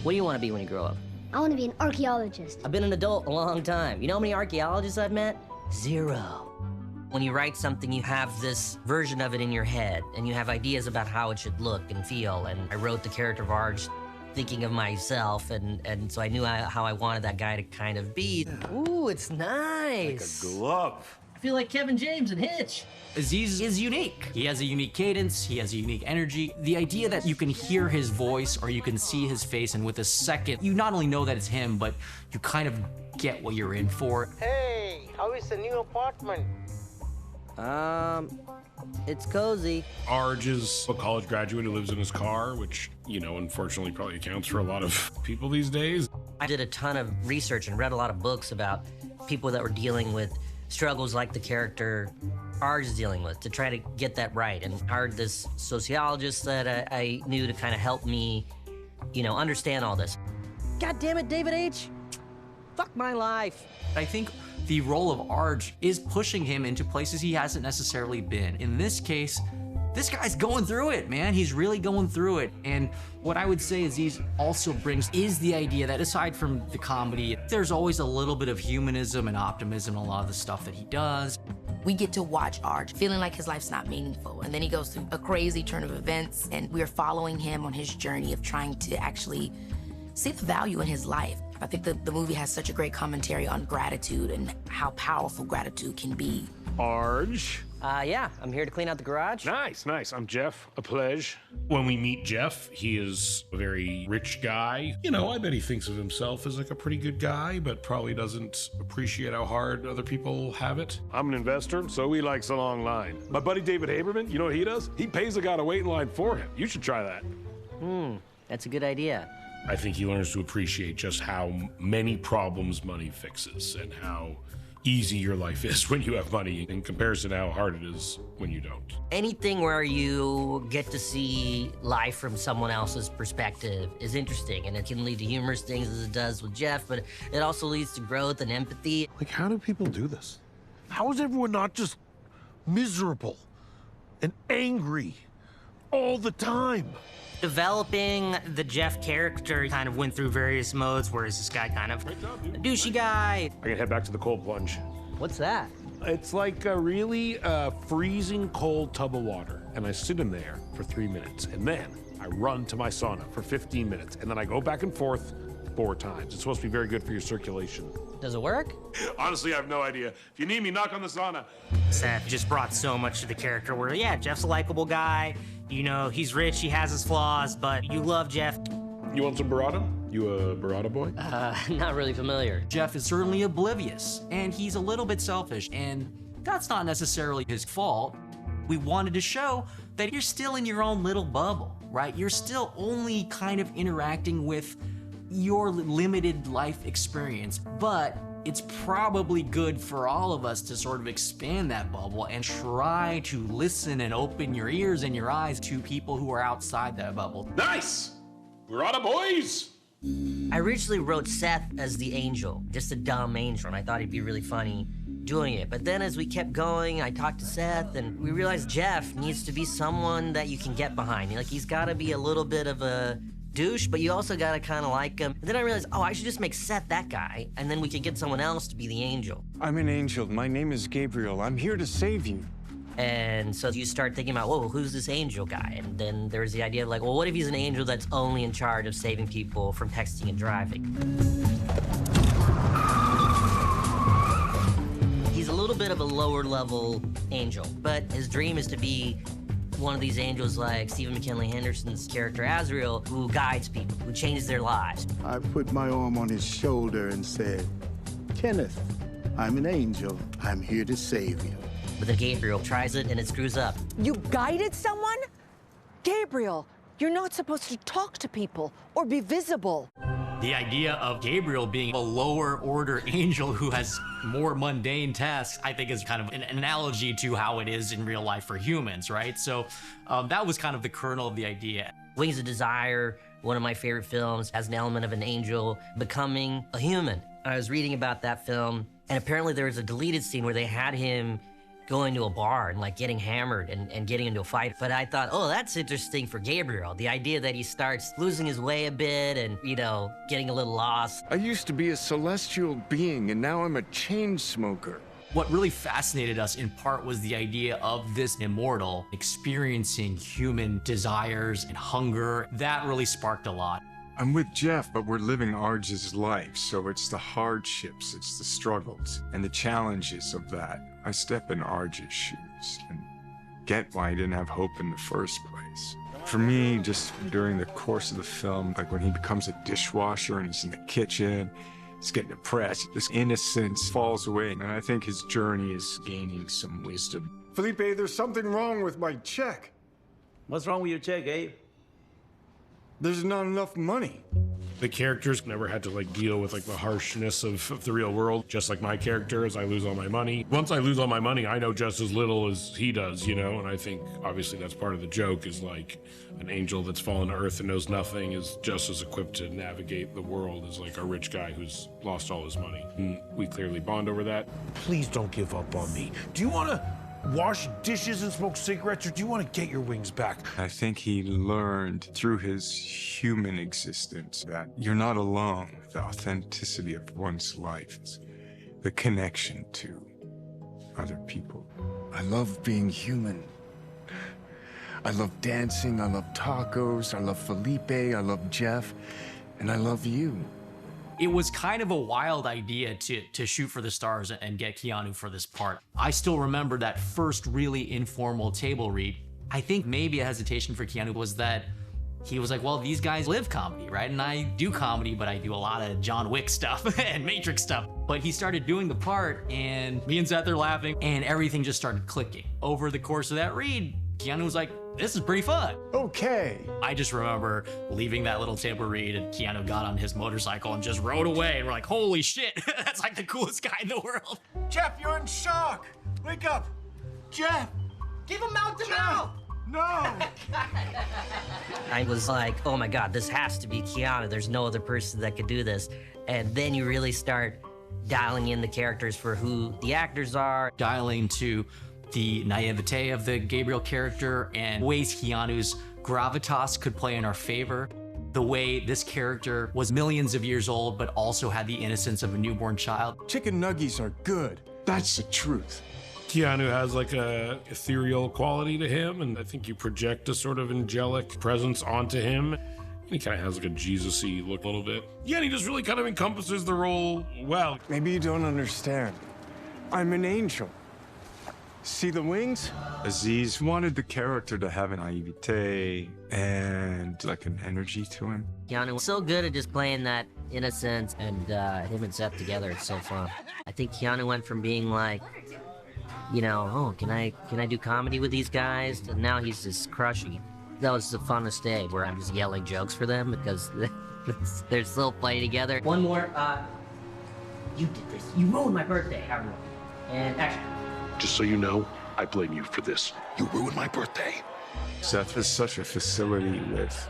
What do you want to be when you grow up? I want to be an archaeologist. I've been an adult a long time. You know how many archaeologists I've met? 0. When you write something, you have this version of it in your head, and you have ideas about how it should look and feel. And I wrote the character of Arj thinking of myself, and so I knew how I wanted that guy to kind of be. Ooh, it's nice. Like a glove. I feel like Kevin James and Hitch. Aziz is unique. He has a unique cadence, he has a unique energy. The idea that you can hear his voice or you can see his face, and with a second, you not only know that it's him, but you kind of get what you're in for. Hey, how is the new apartment? It's cozy. Arj is a college graduate who lives in his car, which, you know, unfortunately probably accounts for a lot of people these days. I did a ton of research and read a lot of books about people that were dealing with struggles like the character Arj is dealing with, to try to get that right. And hired this sociologist that I knew to kind of help me, you know, understand all this. God damn it, David H. Fuck my life. I think the role of Arj is pushing him into places he hasn't necessarily been. In this case, this guy's going through it, man. He's really going through it. And what I would say Aziz also brings is the idea that aside from the comedy, there's always a little bit of humanism and optimism in a lot of the stuff that he does. We get to watch Arj feeling like his life's not meaningful, and then he goes through a crazy turn of events, and we're following him on his journey of trying to actually see the value in his life. I think the movie has such a great commentary on gratitude and how powerful gratitude can be. Arj. Yeah, I'm here to clean out the garage. Nice, nice. I'm Jeff. A pledge. When we meet Jeff, he is a very rich guy. You know, I bet he thinks of himself as like a pretty good guy, but probably doesn't appreciate how hard other people have it. I'm an investor, so he likes a long line. My buddy David Haberman, you know what he does? He pays a guy to wait in line for him. You should try that. That's a good idea. I think he learns to appreciate just how many problems money fixes and how easy your life is when you have money in comparison to how hard it is when you don't. Anything where you get to see life from someone else's perspective is interesting, and it can lead to humorous things as it does with Jeff, but it also leads to growth and empathy. Like, how do people do this? How is everyone not just miserable and angry all the time? Developing the Jeff character kind of went through various modes, whereas this guy kind of a douchey guy. I can head back to the cold plunge. What's that? It's like a really freezing cold tub of water, and I sit in there for 3 minutes, and then I run to my sauna for 15 minutes, and then I go back and forth 4 times. It's supposed to be very good for your circulation. Does it work? Honestly, I have no idea. If you need me, knock on the sauna. Seth just brought so much to the character where, yeah, Jeff's a likable guy. You know, he's rich, he has his flaws, but you love Jeff. You want some burrata? You a burrata boy? Not really familiar. Jeff is certainly oblivious, and he's a little bit selfish, and that's not necessarily his fault. We wanted to show that you're still in your own little bubble, right? You're still only kind of interacting with your limited life experience, but it's probably good for all of us to sort of expand that bubble and try to listen and open your ears and your eyes to people who are outside that bubble. Nice! Burrata boys! I originally wrote Seth as the angel, just a dumb angel, and I thought he'd be really funny doing it. But then as we kept going, I talked to Seth, and we realized Jeff needs to be someone that you can get behind. Like, he's gotta be a little bit of a douche, but you also gotta kind of like him. And then I realized, oh, I should just make Seth that guy, and then we could get someone else to be the angel. I'm an angel. My name is Gabriel. I'm here to save you. And so you start thinking about, whoa, who's this angel guy? And then there's the idea of like, well, what if he's an angel that's only in charge of saving people from texting and driving? He's a little bit of a lower level angel, but his dream is to be one of these angels like Stephen McKinley Henderson's character Azrael, who guides people, who changes their lives. I put my arm on his shoulder and said, Kenneth, I'm an angel. I'm here to save you. But then Gabriel tries it and it screws up. You guided someone? Gabriel, you're not supposed to talk to people or be visible. The idea of Gabriel being a lower order angel who has more mundane tasks, I think is kind of an analogy to how it is in real life for humans, right? So that was kind of the kernel of the idea. Wings of Desire, one of my favorite films, has an element of an angel becoming a human. I was reading about that film, and apparently there was a deleted scene where they had him going to a bar and like getting hammered and getting into a fight. But I thought, oh, that's interesting for Gabriel. The idea that he starts losing his way a bit and, you know, getting a little lost. I used to be a celestial being, and now I'm a chain smoker. What really fascinated us in part was the idea of this immortal experiencing human desires and hunger. That really sparked a lot. I'm with Jeff, but we're living Arj's life, so it's the hardships, it's the struggles, and the challenges of that. I step in Arj's shoes and get why he didn't have hope in the first place. For me, just during the course of the film, like when he becomes a dishwasher and he's in the kitchen, he's getting depressed, this innocence falls away, and I think his journey is gaining some wisdom. Felipe, there's something wrong with my check. What's wrong with your check, Abe? There's not enough money. The characters never had to like deal with like the harshness of the real world, just like my character as I lose all my money. Once I lose all my money, I know just as little as he does, you know? And I think obviously that's part of the joke is like an angel that's fallen to earth and knows nothing is just as equipped to navigate the world as like a rich guy who's lost all his money. And we clearly bond over that. Please don't give up on me. Do you want to wash dishes and smoke cigarettes, or do you want to get your wings back? I think he learned through his human existence that you're not alone. The authenticity of one's life is the connection to other people. I love being human. I love dancing, I love tacos, I love Felipe, I love Jeff, and I love you. It was kind of a wild idea to shoot for the stars and get Keanu for this part. I still remember that first really informal table read. I think maybe a hesitation for Keanu was that he was like, well, these guys live comedy, right? And I do comedy, but I do a lot of John Wick stuff and Matrix stuff. But he started doing the part and me and sat there laughing and everything just started clicking. Over the course of that read, Keanu was like, this is pretty fun. Okay. I just remember leaving that little table read and Keanu got on his motorcycle and just rode away. And we're like, holy shit, that's like the coolest guy in the world. Jeff, you're in shock. Wake up. Jeff. Give him mouth to mouth. No. I was like, oh my God, this has to be Keanu. There's no other person that could do this. And then you really start dialing in the characters for who the actors are. Dialing to the naivete of the Gabriel character and ways Keanu's gravitas could play in our favor. The way this character was millions of years old, but also had the innocence of a newborn child. Chicken nuggies are good. That's the truth. Keanu has like a ethereal quality to him, and I think you project a sort of angelic presence onto him. He kind of has like a Jesus-y look a little bit. Yeah, and he just really kind of encompasses the role well. Maybe you don't understand. I'm an angel. See the wings? Aziz wanted the character to have an naivete and like an energy to him. Keanu was so good at just playing that innocence, and him and Seth together, it's so fun. I think Keanu went from being like, you know, oh, can I do comedy with these guys? And now he's just crushing. That was the funnest day where I'm just yelling jokes for them because they're still playing together. One more, you did this. You ruined my birthday, everyone. And action. Just so you know, I blame you for this. You ruined my birthday. Seth has such a facility with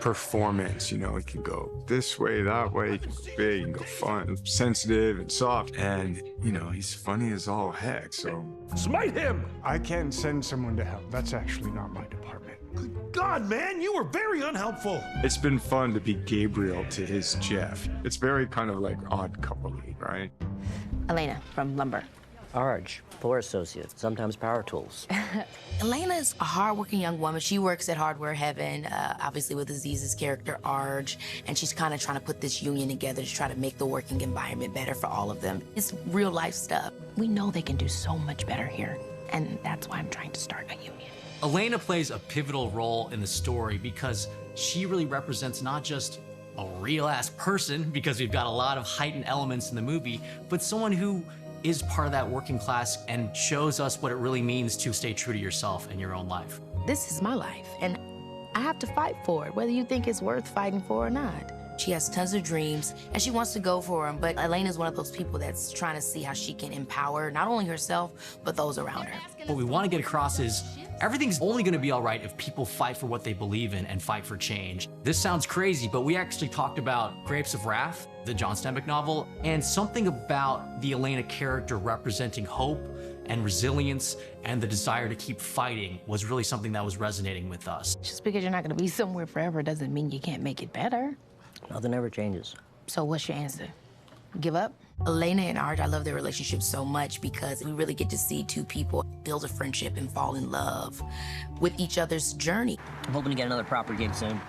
performance, you know, it can go this way, that way, it can go big, it can go fun, sensitive and soft, and, you know, he's funny as all heck, so. Smite him! I can't send someone to help. That's actually not my department. Good God, man, you were very unhelpful. It's been fun to be Gabriel to his Jeff. It's very kind of like odd couple-y, right? Elena from Lumber. Arj, floor associate, sometimes power tools. Elena is a hardworking young woman. She works at Hardware Heaven, obviously with Aziz's character, Arj, and she's kind of trying to put this union together to try to make the working environment better for all of them. It's real life stuff. We know they can do so much better here, and that's why I'm trying to start a union. Elena plays a pivotal role in the story because she really represents not just a real-ass person, because we've got a lot of heightened elements in the movie, but someone who is part of that working class and shows us what it really means to stay true to yourself in your own life. This is my life, and I have to fight for it, whether you think it's worth fighting for or not. She has tons of dreams, and she wants to go for them, but Elena's one of those people that's trying to see how she can empower not only herself, but those around her. What we want to get across is everything's only going to be all right if people fight for what they believe in and fight for change. This sounds crazy, but we actually talked about Grapes of Wrath, the John Steinbeck novel, and something about the Elena character representing hope and resilience and the desire to keep fighting was really something that was resonating with us. Just because you're not gonna be somewhere forever doesn't mean you can't make it better. Nothing ever changes. So what's your answer? Give up? Elena and Arj, I love their relationship so much because we really get to see two people build a friendship and fall in love with each other's journey. I'm hoping to get another proper gig soon.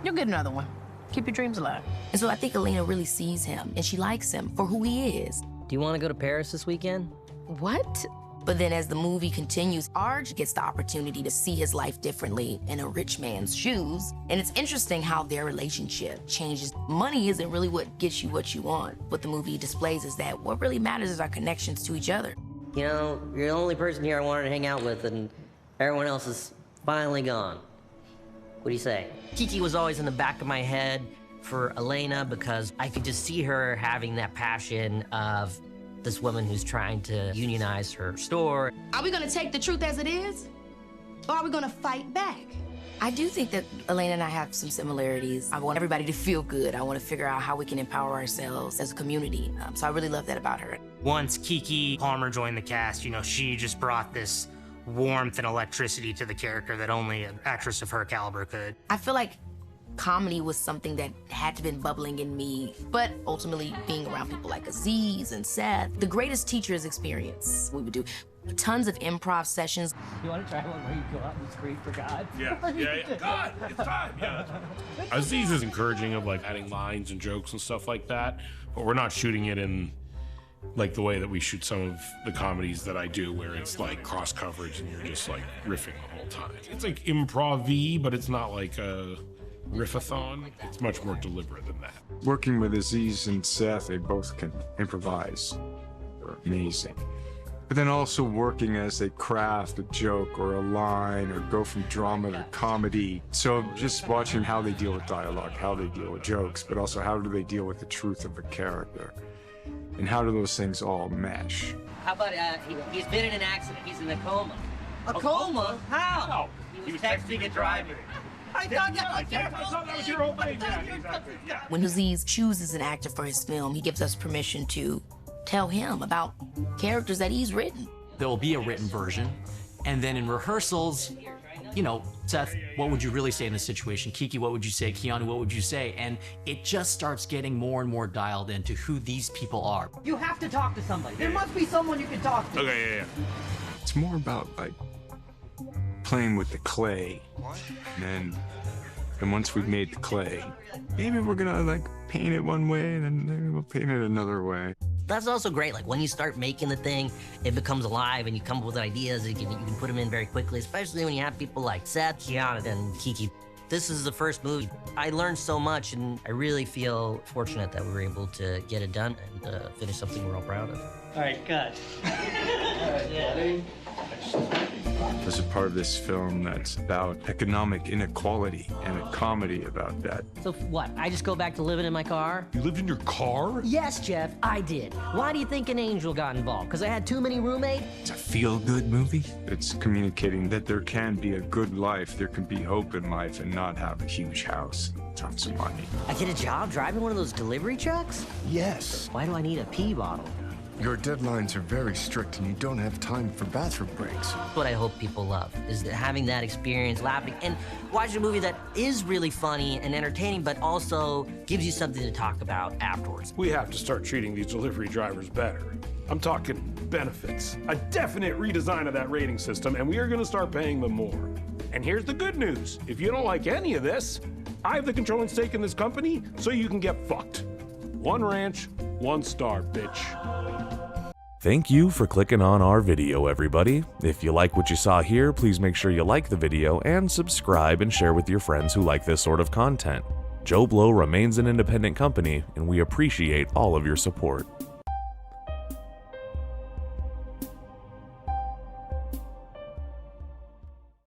You'll get another one. Keep your dreams alive. And so I think Elena really sees him and she likes him for who he is. Do you want to go to Paris this weekend? What? But then as the movie continues, Arj gets the opportunity to see his life differently in a rich man's shoes. And it's interesting how their relationship changes. Money isn't really what gets you what you want. What the movie displays is that what really matters is our connections to each other. You know, you're the only person here I wanted to hang out with, and everyone else is finally gone. What do you say? Kiki was always in the back of my head for Elena because I could just see her having that passion of this woman who's trying to unionize her store. Are we gonna take the truth as it is? Or are we gonna fight back? I do think that Elena and I have some similarities. I want everybody to feel good. I want to figure out how we can empower ourselves as a community. So I really love that about her. Once Kiki Palmer joined the cast, she just brought this warmth and electricity to the character that only an actress of her caliber could. I feel like comedy was something that had to been bubbling in me, but ultimately being around people like Aziz and Seth, the greatest teacher is experience. We would do tons of improv sessions. You want to try one where you go out and scream for God? Yeah. God, it's time. Yeah. Aziz is encouraging of adding lines and jokes and stuff like that, but we're not shooting it in the way that we shoot some of the comedies that I do, where it's cross coverage and you're just riffing the whole time. It's improv-y, but it's not like a riffathon. It's much more deliberate than that. Working with Aziz and Seth, they both can improvise. They're amazing. But then also working as they craft a joke or a line or go from drama to comedy. So just watching how they deal with dialogue, how they deal with jokes, but also how do they deal with the truth of a character? And how do those things all mesh? How about he's been in an accident. He's in a coma. A coma? How? He was texting a driver. I thought that was your whole thing. When Aziz chooses an actor for his film, he gives us permission to tell him about characters that he's written. There will be a written version, and then in rehearsals, Seth, what would you really say in this situation? Kiki, what would you say? Keanu, what would you say? And it just starts getting more and more dialed into who these people are. You have to talk to somebody. There must be someone you can talk to. Okay, yeah. It's more about playing with the clay, and once we've made the clay, maybe we're gonna paint it one way, and then maybe we'll paint it another way. That's also great. When you start making the thing, it becomes alive, and you come up with ideas. You can put them in very quickly, especially when you have people like Seth, Keanu, and Kiki. This is the first movie. I learned so much, and I really feel fortunate that we were able to get it done and finish something we're all proud of. All right, cut. There's a part of this film that's about economic inequality and a comedy about that. So what? I just go back to living in my car? You lived in your car? Yes, Jeff, I did. Why do you think an angel got involved? Because I had too many roommates? It's a feel-good movie. It's communicating that there can be a good life, there can be hope in life, and not have a huge house and tons of money. I get a job driving one of those delivery trucks? Yes. Why do I need a pee bottle? Your deadlines are very strict and you don't have time for bathroom breaks. What I hope people love is that having that experience, laughing, and watching a movie that is really funny and entertaining, but also gives you something to talk about afterwards. We have to start treating these delivery drivers better. I'm talking benefits. A definite redesign of that rating system, and we are gonna start paying them more. And here's the good news. If you don't like any of this, I have the controlling stake in this company, so you can get fucked. One ranch, one star, bitch. Thank you for clicking on our video, everybody. If you like what you saw here, please make sure you like the video and subscribe and share with your friends who like this sort of content. Joblo remains an independent company, and we appreciate all of your support.